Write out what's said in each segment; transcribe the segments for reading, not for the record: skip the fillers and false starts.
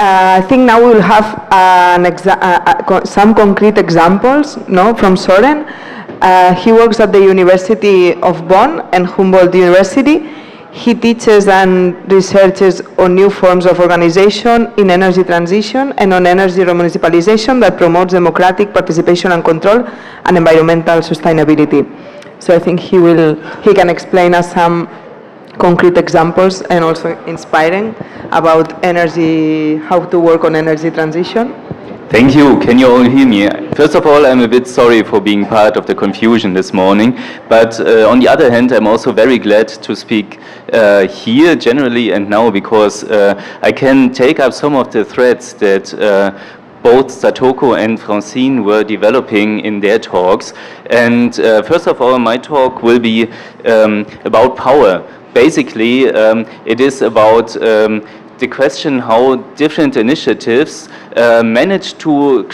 I think now we'll have some concrete examples, no, from Soeren. He works at the University of Bonn and Humboldt University. He teaches and researches on new forms of organization in energy transition and on energy remunicipalization that promotes democratic participation and control and environmental sustainability. So I think he can explain us some concrete examples and also inspiring about energy, how to work on energy transition. Thank you. Can you all hear me? First of all, I'm a bit sorry for being part of the confusion this morning, but on the other hand, I'm also very glad to speak here generally and now, because I can take up some of the threads that both Satoko and Francine were developing in their talks. And first of all, my talk will be about power. Basically, it is about the question how different initiatives manage to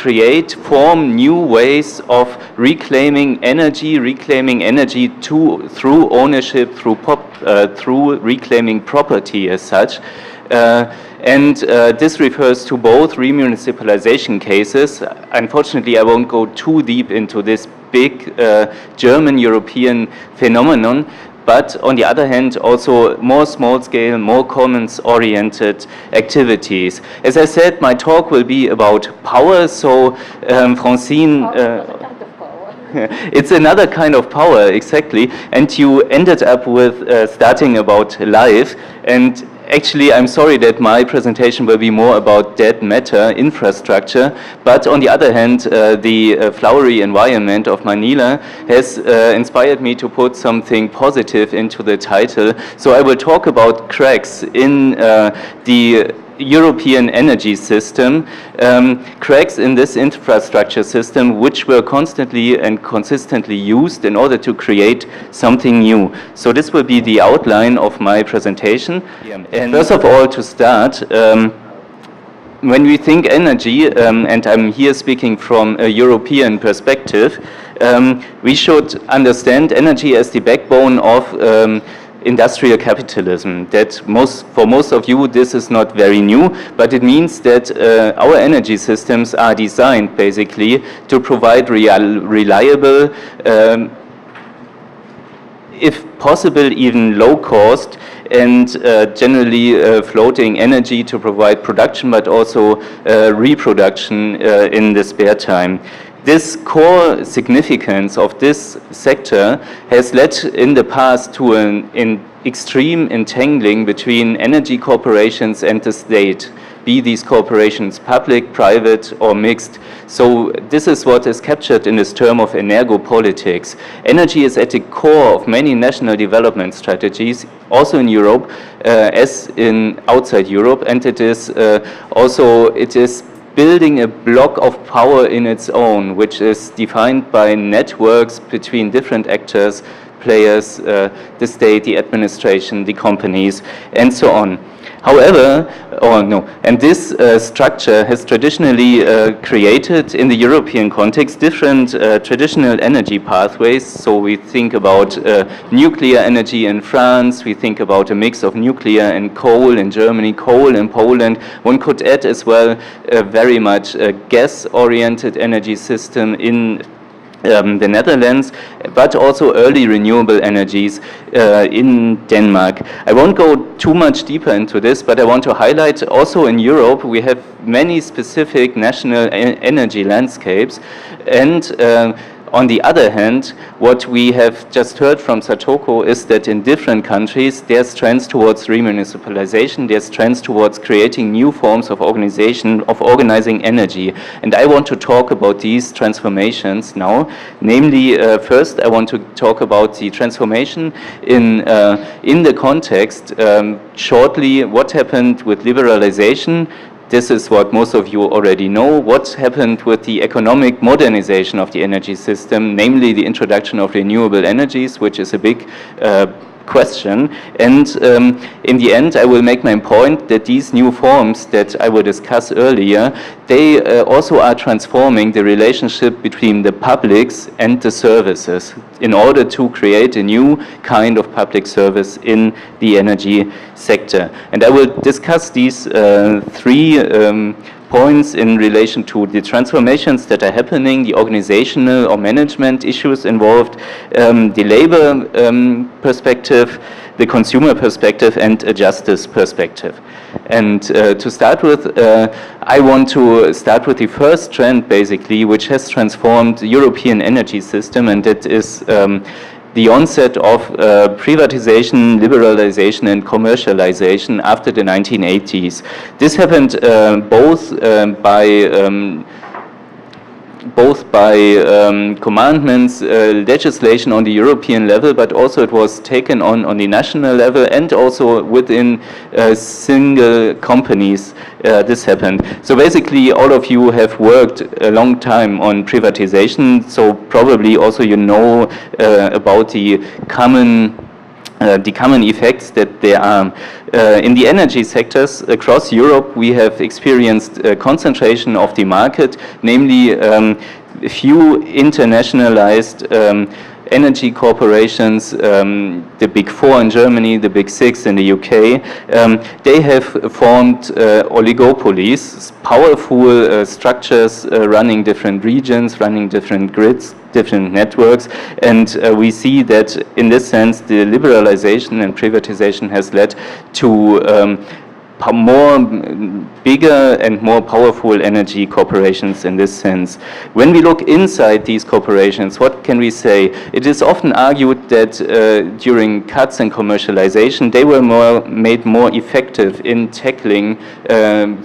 form new ways of reclaiming energy through ownership, through reclaiming property as such. And this refers to both remunicipalization cases. Unfortunately, I won't go too deep into this big German European phenomenon, but on the other hand, also more small-scale, more commons-oriented activities. As I said, my talk will be about power, so Francine... it's another kind of power, exactly, and you ended up with starting about life, and actually, I'm sorry that my presentation will be more about dead matter, infrastructure, but on the other hand, the flowery environment of Manila has inspired me to put something positive into the title. So I will talk about cracks in the European energy system, cracks in this infrastructure system which were constantly and consistently used in order to create something new. So this will be the outline of my presentation. And first of all, to start, when we think energy, and I'm here speaking from a European perspective, we should understand energy as the backbone of industrial capitalism. That for most of you this is not very new, but it means that our energy systems are designed basically to provide reliable, if possible even low cost and generally floating energy to provide production but also reproduction in the spare time. This core significance of this sector has led in the past to an extreme entangling between energy corporations and the state, be these corporations public, private or mixed. So this is what is captured in this term of energopolitics. Energy is at the core of many national development strategies, also in Europe as in outside Europe, and it is building a block of power in its own, which is defined by networks between different actors, players, the state, the administration, the companies, and so on. However, and this structure has traditionally created in the European context different traditional energy pathways. So we think about nuclear energy in France, we think about a mix of nuclear and coal in Germany, coal in Poland. One could add as well very much a gas-oriented energy system in the Netherlands, but also early renewable energies in Denmark. I won't go too much deeper into this, but I want to highlight also in Europe we have many specific national energy landscapes, and on the other hand, what we have just heard from Satoko is that in different countries there's trends towards remunicipalization, there's trends towards creating new forms of organization, of organizing energy. And I want to talk about these transformations now. Namely, first I want to talk about the transformation in the context, shortly, what happened with liberalization. This is what most of you already know. What happened with the economic modernization of the energy system, namely the introduction of renewable energies, which is a big question. And in the end, I will make my point that these new forms that I will discuss earlier, they also are transforming the relationship between the publics and the services in order to create a new kind of public service in the energy sector. And I will discuss these three points in relation to the transformations that are happening, the organizational or management issues involved, the labor perspective, the consumer perspective, and a justice perspective. And to start with, I want to start with the first trend, basically, which has transformed the European energy system, and that is the onset of privatization, liberalization, and commercialization after the 1980s. This happened both by commandments, legislation on the European level, but also it was taken on the national level and also within single companies. This happened. So basically all of you have worked a long time on privatization, so probably also you know about the common effects that there are. In the energy sectors across Europe, we have experienced a concentration of the market, namely a few internationalized energy corporations, the Big Four in Germany, the Big Six in the UK, they have formed oligopolies, powerful structures running different regions, running different grids, different networks, and we see that in this sense the liberalization and privatization has led to more bigger and more powerful energy corporations in this sense. When we look inside these corporations, what can we say? It is often argued that during cuts and commercialization, they were made more effective in tackling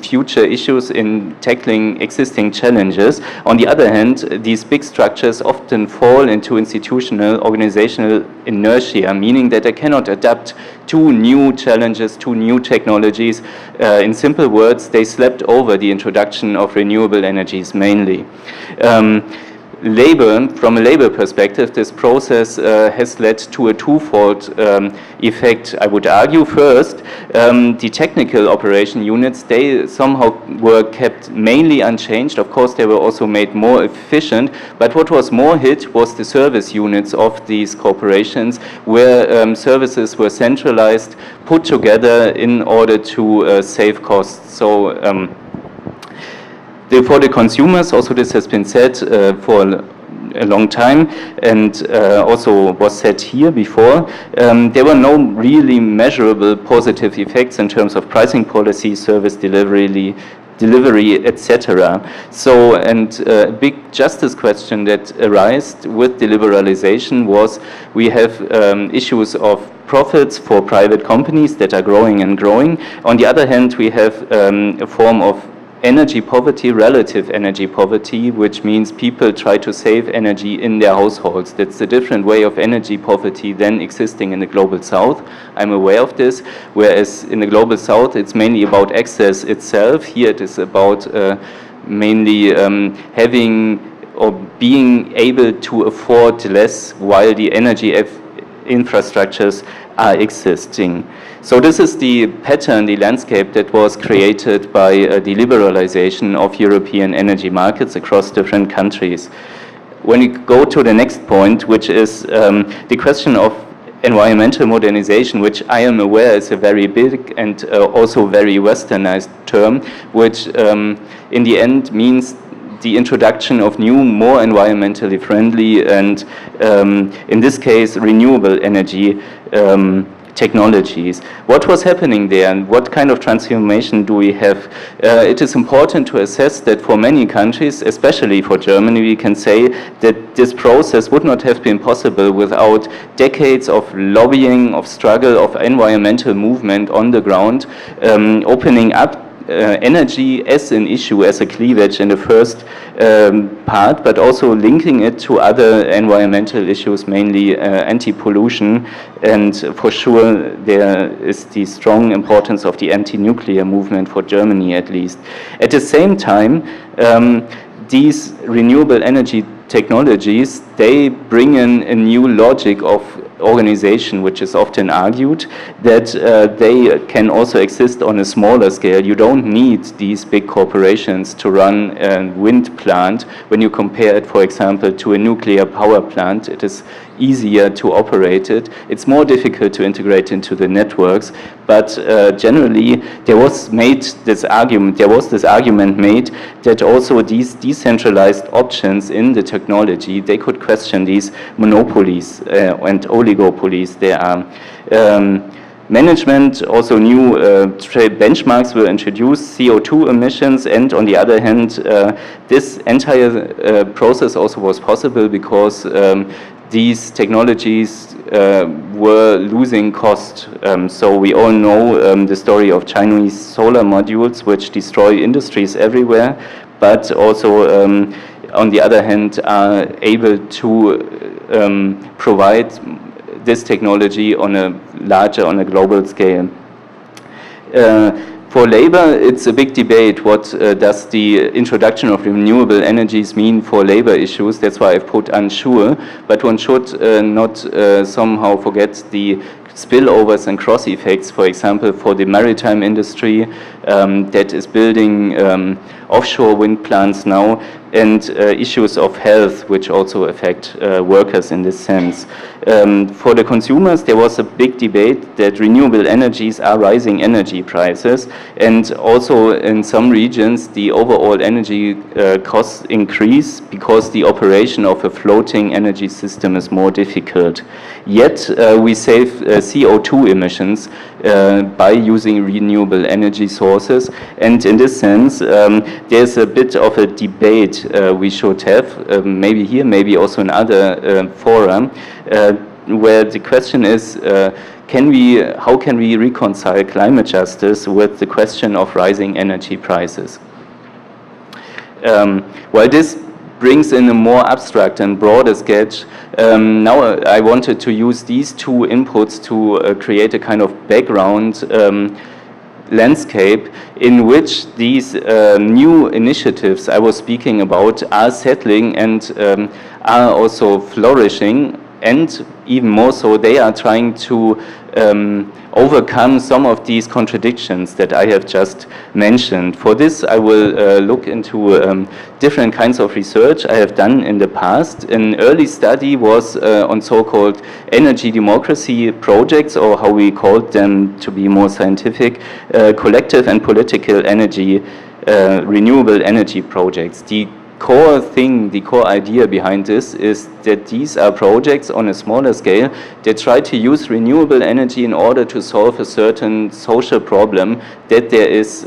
future issues, in tackling existing challenges. On the other hand, these big structures often fall into institutional, organizational inertia, meaning that they cannot adapt to new challenges, to new technologies. In simple words, they slept over the introduction of renewable energies mainly. From a labor perspective, this process has led to a twofold effect, I would argue. First, the technical operation units, they somehow were kept mainly unchanged. Of course, they were also made more efficient, but what was more hit was the service units of these corporations, where services were centralized, put together in order to save costs. So for the consumers, also this has been said for a long time, and also was said here before, there were no really measurable positive effects in terms of pricing policy, service delivery, etc. So, and a big justice question that arose with the liberalization was we have issues of profits for private companies that are growing and growing. On the other hand, we have a form of energy poverty, relative energy poverty, which means people try to save energy in their households. That's a different way of energy poverty than existing in the Global South. I'm aware of this, whereas in the Global South it's mainly about access itself. Here it is about mainly having or being able to afford less while the energy infrastructures are existing. So this is the pattern, the landscape that was created by the liberalization of European energy markets across different countries. When we go to the next point, which is the question of environmental modernization, which I am aware is a very big and also very westernized term, which in the end means the introduction of new, more environmentally friendly and in this case renewable energy technologies. What was happening there and what kind of transformation do we have? It is important to assess that for many countries, especially for Germany, we can say that this process would not have been possible without decades of lobbying, of struggle, of environmental movement on the ground, opening up energy as an issue, as a cleavage in the first part, but also linking it to other environmental issues, mainly anti-pollution, and for sure there is the strong importance of the anti-nuclear movement for Germany at least. At the same time, these renewable energy technologies, they bring in a new logic of organization, which is often argued that they can also exist on a smaller scale. You don't need these big corporations to run a wind plant. When you compare it, for example, to a nuclear power plant, it is easier to operate it. It's more difficult to integrate into the networks, but generally there was this argument made that also these decentralized options in the technology, they could question these monopolies and oligopolies there are. Management, also new trade benchmarks were introduced, CO2 emissions, and on the other hand, this entire process also was possible because these technologies were losing cost. So we all know the story of Chinese solar modules, which destroy industries everywhere, but also on the other hand are able to provide this technology on a global scale. For labor, it's a big debate. What does the introduction of renewable energies mean for labor issues? That's why I've put unsure, but one should not somehow forget the spillovers and cross effects, for example, for the maritime industry that is building offshore wind plants now, and issues of health which also affect workers in this sense. For the consumers, there was a big debate that renewable energies are rising energy prices, and also in some regions the overall energy costs increase because the operation of a floating energy system is more difficult. Yet we save CO2 emissions by using renewable energy sources, and in this sense there's a bit of a debate we should have, maybe here, maybe also in other fora, where the question is, how can we reconcile climate justice with the question of rising energy prices? While this brings in a more abstract and broader sketch, now I wanted to use these two inputs to create a kind of background landscape in which these new initiatives I was speaking about are settling and are also flourishing, and even more so, they are trying to overcome some of these contradictions that I have just mentioned. For this, I will look into different kinds of research I have done in the past. An early study was on so-called energy democracy projects, or how we called them to be more scientific, collective and political energy, renewable energy projects. The core idea behind this is that these are projects on a smaller scale that try to use renewable energy in order to solve a certain social problem that there is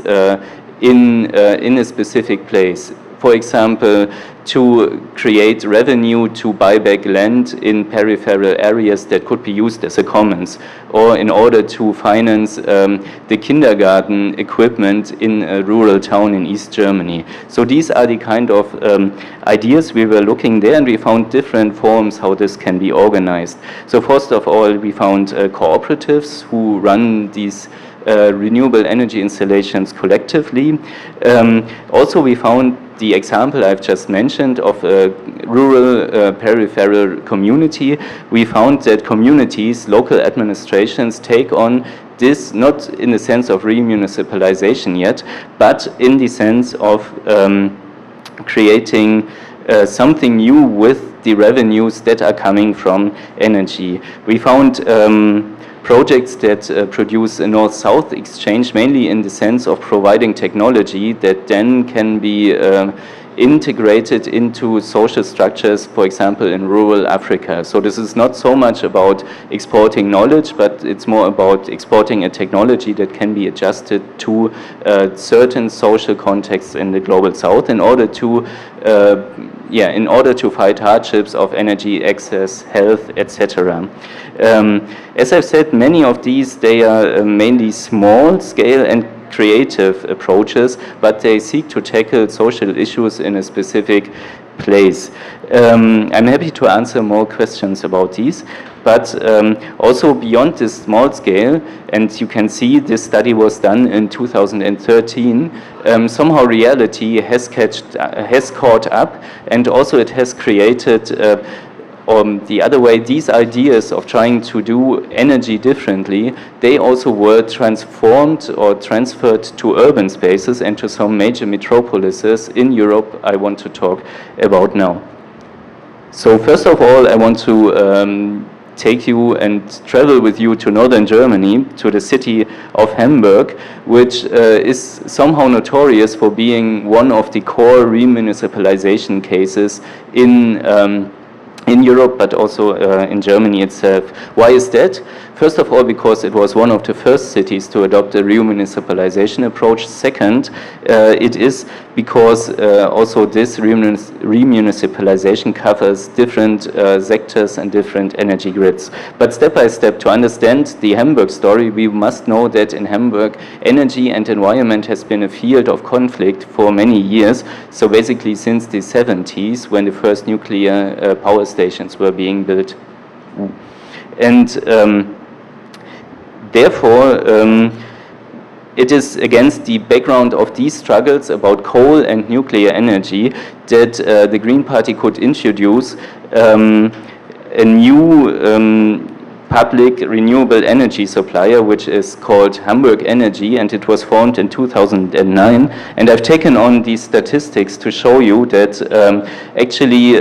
in a specific place. For example, to create revenue to buy back land in peripheral areas that could be used as a commons, or in order to finance the kindergarten equipment in a rural town in East Germany. So these are the kind of ideas we were looking there, and we found different forms how this can be organized. So first of all, we found cooperatives who run these renewable energy installations collectively. Also, we found the example I've just mentioned of a rural peripheral community. We found that communities, local administrations take on this not in the sense of remunicipalization yet, but in the sense of creating something new with the revenues that are coming from energy. We found projects that produce a north-south exchange, mainly in the sense of providing technology that then can be integrated into social structures, for example, in rural Africa. So this is not so much about exporting knowledge, but it's more about exporting a technology that can be adjusted to certain social contexts in the global south in order to fight hardships of energy access, health, etc. As I've said, many of these, they are mainly small scale and creative approaches, but they seek to tackle social issues in a specific place. I'm happy to answer more questions about these, but also beyond this small scale, and you can see this study was done in 2013, somehow reality has caught up, and also it has created the other way, these ideas of trying to do energy differently, they also were transformed or transferred to urban spaces and to some major metropolises in Europe I want to talk about now. So first of all, I want to take you and travel with you to northern Germany, to the city of Hamburg, which is somehow notorious for being one of the core remunicipalization cases in Europe, but also in Germany itself. Why is that? First of all, because it was one of the first cities to adopt a remunicipalization approach. Second, it is because also this remunicipalization covers different sectors and different energy grids. But step by step, to understand the Hamburg story, we must know that in Hamburg, energy and environment has been a field of conflict for many years. So basically since the 70s, when the first nuclear power stations were being built. And therefore, it is against the background of these struggles about coal and nuclear energy that the Green Party could introduce a new public renewable energy supplier, which is called Hamburg Energy, and it was formed in 2009. And I've taken on these statistics to show you that actually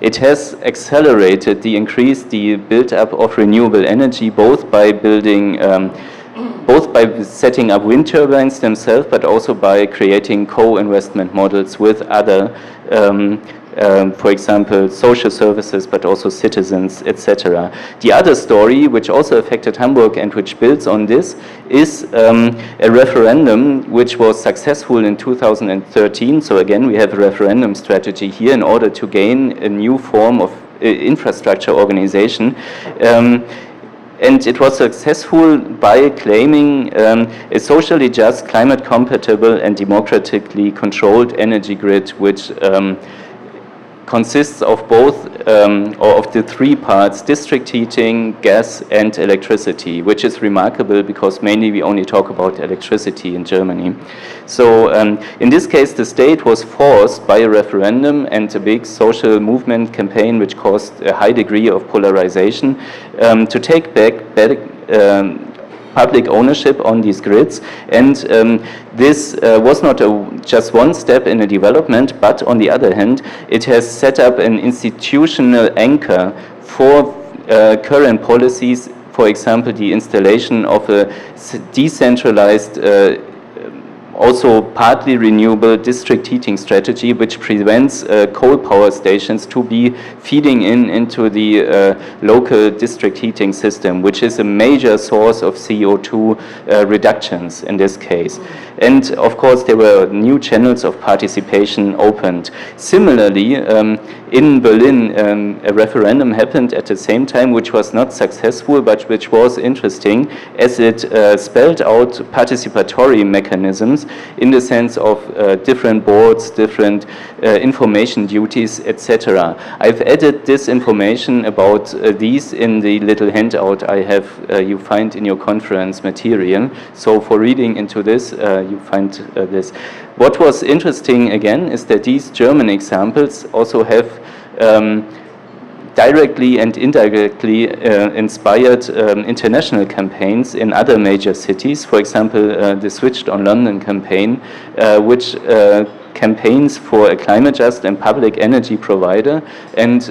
it has accelerated the build-up of renewable energy, both by building both by setting up wind turbines themselves, but also by creating co-investment models with other for example, social services, but also citizens, etc. The other story, which also affected Hamburg and which builds on this, is a referendum which was successful in 2013. So again, we have a referendum strategy here in order to gain a new form of infrastructure organization. And it was successful by claiming a socially just, climate compatible and democratically controlled energy grid, which consists of both, or of the three parts, district heating, gas and electricity, which is remarkable because mainly we only talk about electricity in Germany. So in this case, the state was forced by a referendum and a big social movement campaign, which caused a high degree of polarization, to take back public ownership on these grids. And this was not just one step in a development, but on the other hand, it has set up an institutional anchor for current policies, for example, the installation of a decentralized also partly renewable district heating strategy, which prevents coal power stations to be feeding into the local district heating system, which is a major source of CO2 reductions in this case. And of course, there were new channels of participation opened. Similarly, in Berlin, a referendum happened at the same time, which was not successful, but which was interesting, as it spelled out participatory mechanisms in the sense of different boards, different information duties, etc. I've added this information about these in the little handout I have, you find in your conference material. So for reading into this, you find this. What was interesting again is that these German examples also have directly and indirectly inspired international campaigns in other major cities. For example, the Switched on London campaign, which campaigns for a climate just and public energy provider. And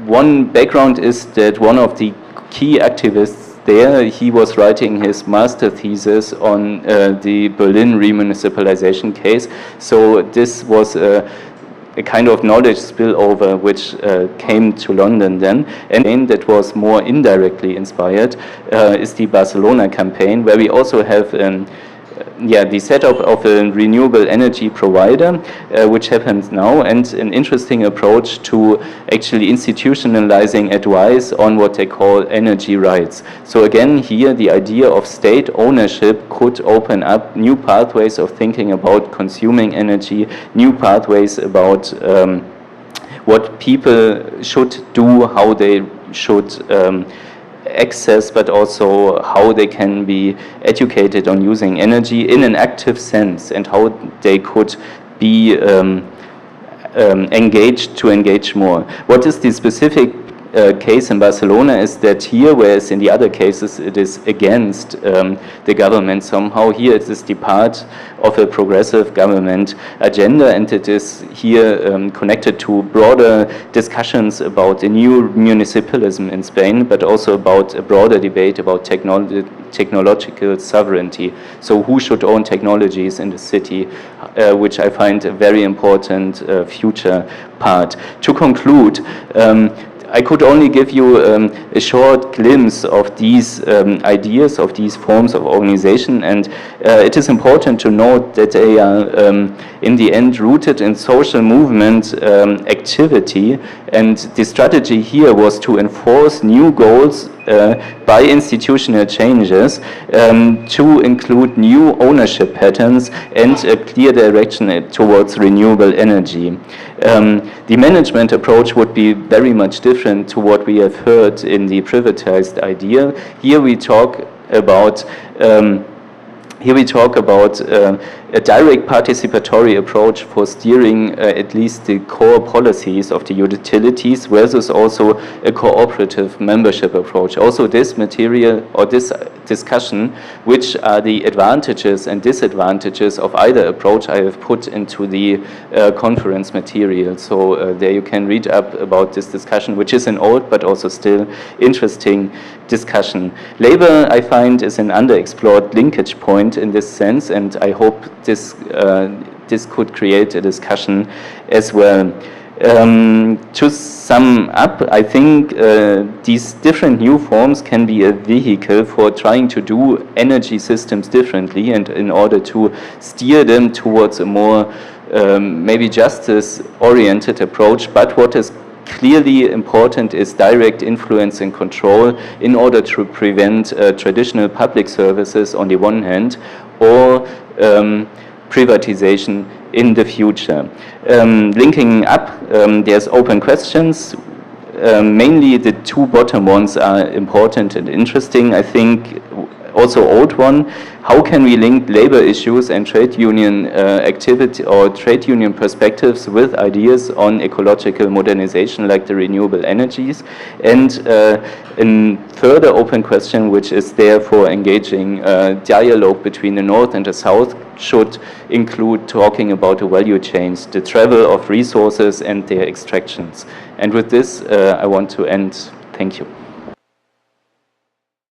one background is that one of the key activists there, he was writing his master thesis on the Berlin remunicipalization case. So this was a kind of knowledge spillover which came to London then. And that was more indirectly inspired is the Barcelona campaign, where we also have the setup of a renewable energy provider, which happens now, and an interesting approach to actually institutionalizing advice on what they call energy rights. So again, here the idea of state ownership could open up new pathways of thinking about consuming energy, new pathways about what people should do, how they should access, but also how they can be educated on using energy in an active sense, and how they could be engage more. What is the specific case in Barcelona is that here, whereas in the other cases it is against the government somehow, here it is the part of a progressive government agenda, and it is here connected to broader discussions about the new municipalism in Spain, but also about a broader debate about technological sovereignty. So who should own technologies in the city, which I find a very important future part. To conclude, I could only give you a short glimpse of these ideas, of these forms of organization, and it is important to note that they are in the end rooted in social movement activity, and the strategy here was to enforce new goals by institutional changes to include new ownership patterns and a clear direction towards renewable energy. The management approach would be very much different to what we have heard in the privatized idea. Here we talk about a direct participatory approach for steering at least the core policies of the utilities versus also a cooperative membership approach. Also this material or this discussion, which are the advantages and disadvantages of either approach, I have put into the conference material. So there you can read up about this discussion, which is an old but also still interesting discussion. Labor, I find, is an underexplored linkage point in this sense, and I hope this could create a discussion as well. To sum up, I think these different new forms can be a vehicle for trying to do energy systems differently, and in order to steer them towards a more maybe justice-oriented approach. But what is clearly important is direct influence and control in order to prevent traditional public services on the one hand, or privatization in the future. Linking up, there's open questions. Mainly the two bottom ones are important and interesting. I think also old one, how can we link labor issues and trade union activity or trade union perspectives with ideas on ecological modernization like the renewable energies? And a further open question, which is therefore engaging dialogue between the North and the South, should include talking about the value chains, the travel of resources and their extractions. And with this, I want to end. Thank you.